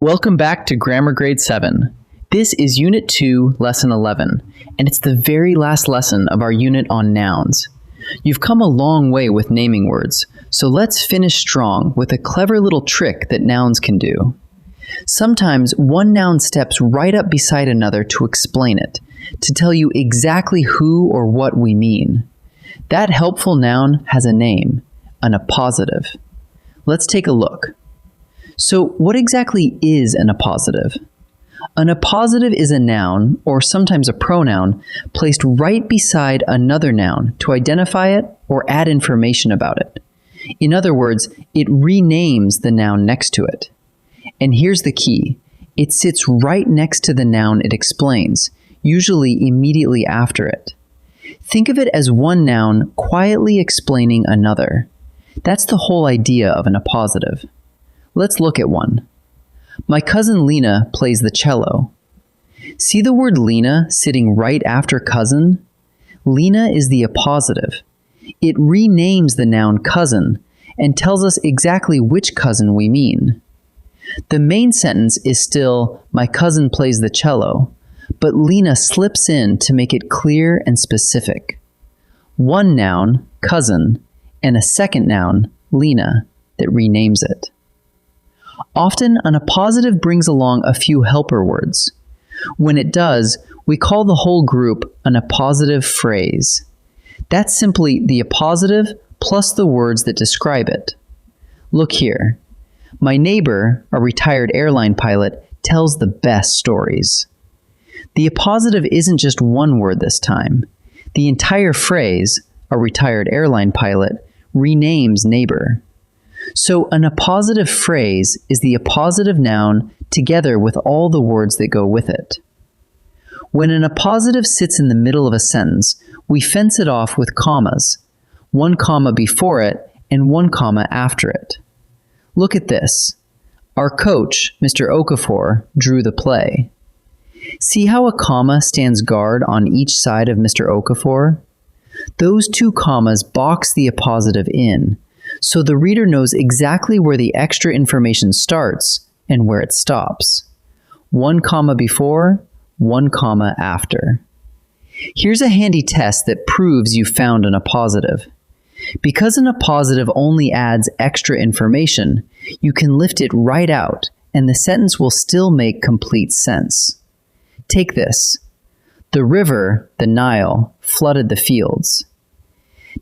Welcome back to Grammar Grade 7. This is Unit 2, Lesson 11, and it's the very last lesson of our unit on nouns. You've come a long way with naming words, so let's finish strong with a clever little trick that nouns can do. Sometimes one noun steps right up beside another to explain it, to tell you exactly who or what we mean. That helpful noun has a name, an appositive. Let's take a look. So what exactly is an appositive? An appositive is a noun, or sometimes a pronoun, placed right beside another noun to identify it or add information about it. In other words, it renames the noun next to it. And here's the key. It sits right next to the noun it explains, usually immediately after it. Think of it as one noun quietly explaining another. That's the whole idea of an appositive. Let's look at one. My cousin Lena plays the cello. See the word Lena sitting right after cousin? Lena is the appositive. It renames the noun cousin and tells us exactly which cousin we mean. The main sentence is still, my cousin plays the cello, but Lena slips in to make it clear and specific. One noun, cousin, and a second noun, Lena, that renames it. Often, an appositive brings along a few helper words. When it does, we call the whole group an appositive phrase. That's simply the appositive plus the words that describe it. Look here. My neighbor, a retired airline pilot, tells the best stories. The appositive isn't just one word this time. The entire phrase, a retired airline pilot, renames neighbor. So an appositive phrase is the appositive noun together with all the words that go with it. When an appositive sits in the middle of a sentence, we fence it off with commas, one comma before it and one comma after it. Look at this. Our coach, Mr. Okafor, drew the play. See how a comma stands guard on each side of Mr. Okafor? Those two commas box the appositive in, so the reader knows exactly where the extra information starts and where it stops. One comma before, one comma after. Here's a handy test that proves you found an appositive. Because an appositive only adds extra information, you can lift it right out and the sentence will still make complete sense. Take this. The river, the Nile, flooded the fields.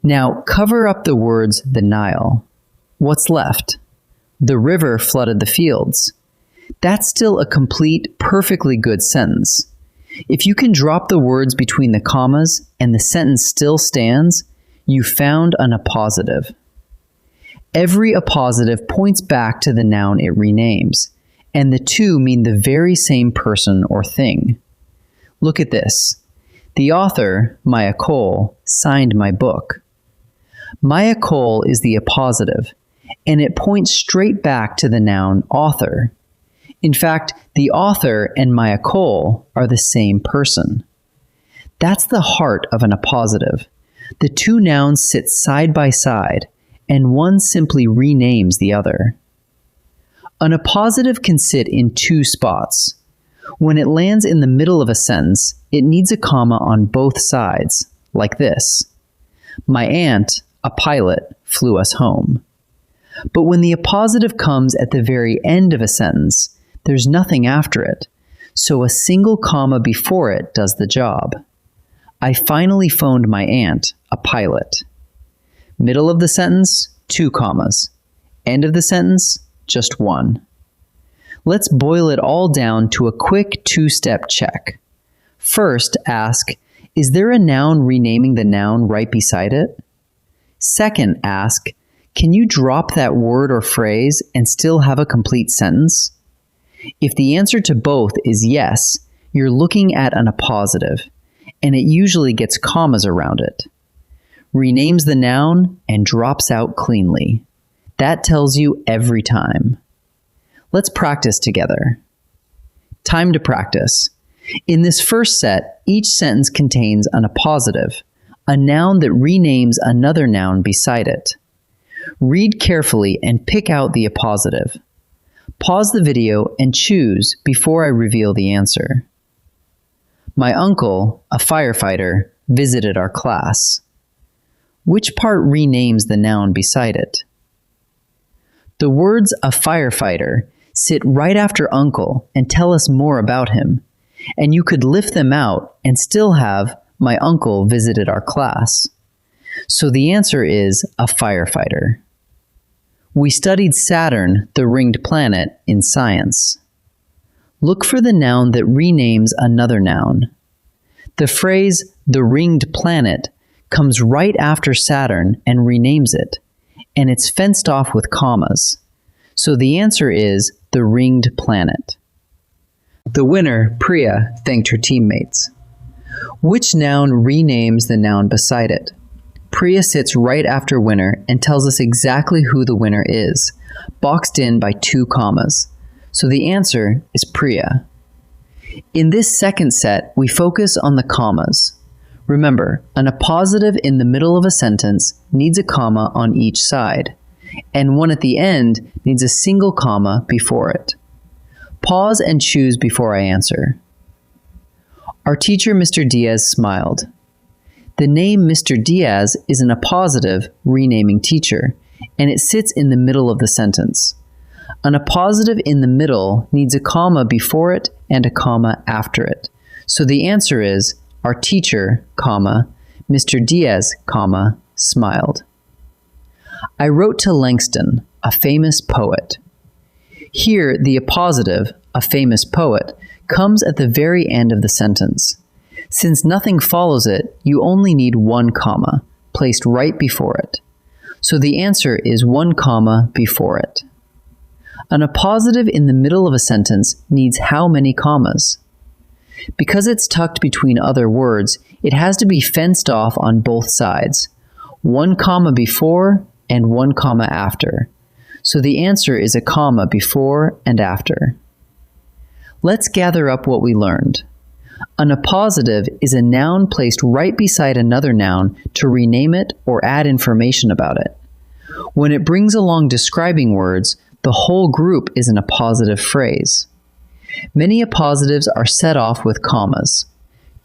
Now cover up the words the Nile. What's left? The river flooded the fields. That's still a complete, perfectly good sentence. If you can drop the words between the commas and the sentence still stands, you found an appositive. Every appositive points back to the noun it renames, and the two mean the very same person or thing. Look at this. The author, Maya Cole, signed my book. Maya Cole is the appositive, and it points straight back to the noun author. In fact, the author and Maya Cole are the same person. That's the heart of an appositive. The two nouns sit side by side, and one simply renames the other. An appositive can sit in two spots. When it lands in the middle of a sentence, it needs a comma on both sides, like this. My aunt, a pilot, flew us home. But when the appositive comes at the very end of a sentence, there's nothing after it, so a single comma before it does the job. I finally phoned my aunt, a pilot. Middle of the sentence, two commas. End of the sentence, just one. Let's boil it all down to a quick two-step check. First, ask, is there a noun renaming the noun right beside it? Second, ask, can you drop that word or phrase and still have a complete sentence? If the answer to both is yes, you're looking at an appositive, and it usually gets commas around it. Renames the noun and drops out cleanly. That tells you every time. Let's practice together. Time to practice. In this first set, each sentence contains an appositive, a noun that renames another noun beside it. Read carefully and pick out the appositive. Pause the video and choose before I reveal the answer. My uncle, a firefighter, visited our class. Which part renames the noun beside it? The words a firefighter sit right after uncle and tell us more about him, and you could lift them out and still have my uncle visited our class. So the answer is a firefighter. We studied Saturn, the ringed planet, in science. Look for the noun that renames another noun. The phrase, the ringed planet, comes right after Saturn and renames it, and it's fenced off with commas. So the answer is the ringed planet. The winner, Priya, thanked her teammates. Which noun renames the noun beside it? Priya sits right after winner and tells us exactly who the winner is, boxed in by 2 commas. So the answer is Priya. In this second set, we focus on the commas. Remember, an appositive in the middle of a sentence needs a comma on each side, and one at the end needs a single comma before it. Pause and choose before I answer. Our teacher, Mr. Diaz, smiled. The name Mr. Diaz is an appositive renaming teacher, and it sits in the middle of the sentence. An appositive in the middle needs a comma before it and a comma after it. So the answer is our teacher, comma, Mr. Diaz, comma, smiled. I wrote to Langston, a famous poet. Here, the appositive, a famous poet, comes at the very end of the sentence. Since nothing follows it, you only need 1 comma, placed right before it. So the answer is 1 comma before it. An appositive in the middle of a sentence needs how many commas? Because it's tucked between other words, it has to be fenced off on both sides. 1 comma before and 1 comma after. So the answer is a comma before and after. Let's gather up what we learned. An appositive is a noun placed right beside another noun to rename it or add information about it. When it brings along describing words, the whole group is an appositive phrase. Many appositives are set off with commas.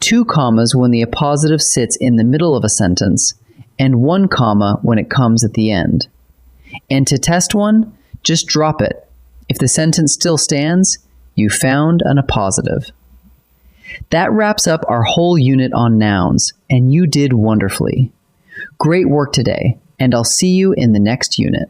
2 commas when the appositive sits in the middle of a sentence, and 1 comma when it comes at the end. And to test one, just drop it. If the sentence still stands, you found an appositive. That wraps up our whole unit on nouns, and you did wonderfully. Great work today, and I'll see you in the next unit.